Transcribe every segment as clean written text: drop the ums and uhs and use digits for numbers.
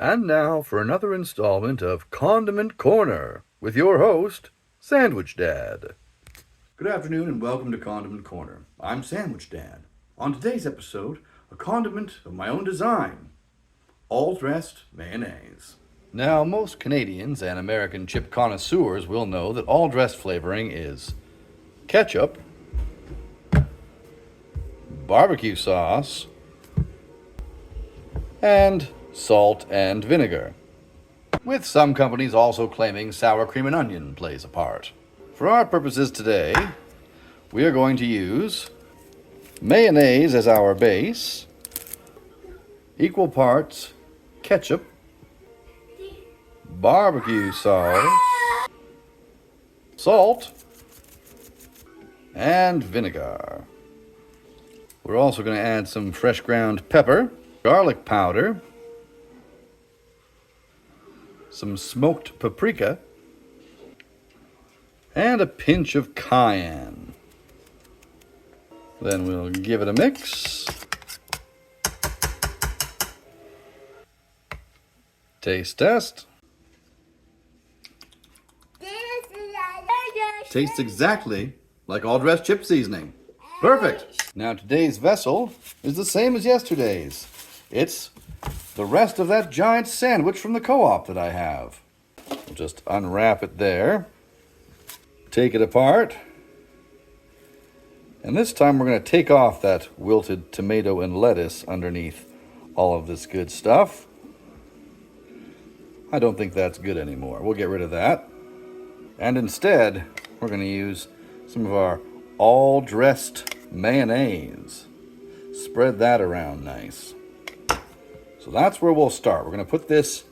And now for another installment of Condiment Corner with your host, Sandwich Dad. Good afternoon and welcome to Condiment Corner. I'm Sandwich Dad. On today's episode, a condiment of my own design, all-dressed mayonnaise. Now, most Canadians and American chip connoisseurs will know that all-dressed flavoring is ketchup, barbecue sauce, and salt and vinegar, with some companies also claiming sour cream and onion plays a part. For our purposes today, we are going to use mayonnaise as our base, equal parts ketchup, barbecue sauce, salt, and vinegar. We're also going to add some fresh ground pepper, garlic powder, some smoked paprika, and a pinch of cayenne. Then we'll give it a mix. Taste test. Tastes exactly like all-dressed chip seasoning. Perfect. Now today's vessel is the same as yesterday's. It's the rest of that giant sandwich from the co-op that I have. We'll just unwrap it there, take it apart, and this time we're going to take off that wilted tomato and lettuce underneath all of this good stuff. I don't think that's good anymore. We'll get rid of that. And instead, we're going to use some of our all-dressed mayonnaise. Spread that around nice. So that's where we'll start. We're going to put this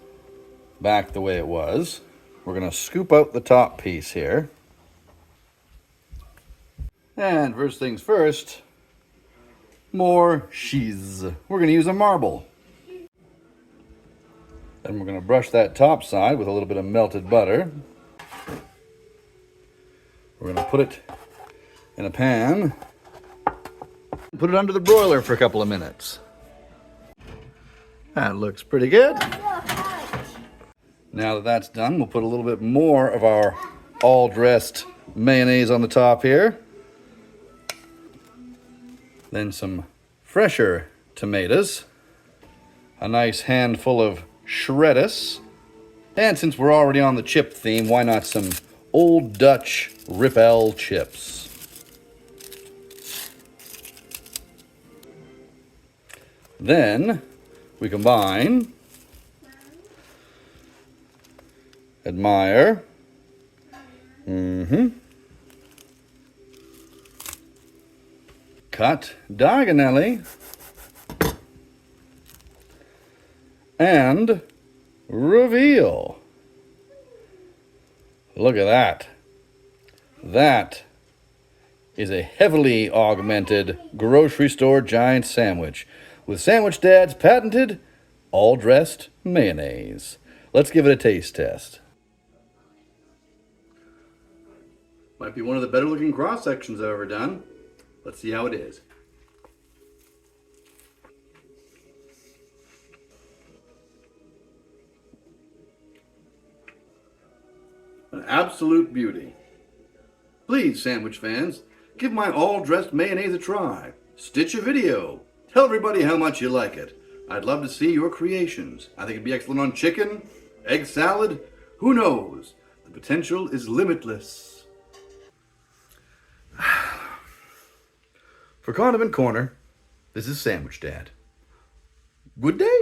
back the way it was. We're going to scoop out the top piece here. And first things first, more cheese. We're going to use a marble. Then we're going to brush that top side with a little bit of melted butter. We're going to put it in a pan. Put it under the broiler for a couple of minutes. That looks pretty good. Now that that's done, we'll put a little bit more of our all-dressed mayonnaise on the top here. Then some fresher tomatoes. A nice handful of shreddus. And since we're already on the chip theme, why not some Old Dutch Ripple chips? Then we combine, admire, cut diagonally, and reveal. Look at that. That is a heavily augmented grocery store giant sandwich with Sandwich Dad's patented all-dressed mayonnaise. Let's give it a taste test. Might be one of the better looking cross sections I've ever done. Let's see how it is. An absolute beauty. Please, sandwich fans, give my all-dressed mayonnaise a try. Stitch a video. Tell everybody how much you like it. I'd love to see your creations. I think it'd be excellent on chicken, egg salad. Who knows? The potential is limitless. For Condiment Corner, this is Sandwich Dad. Good day.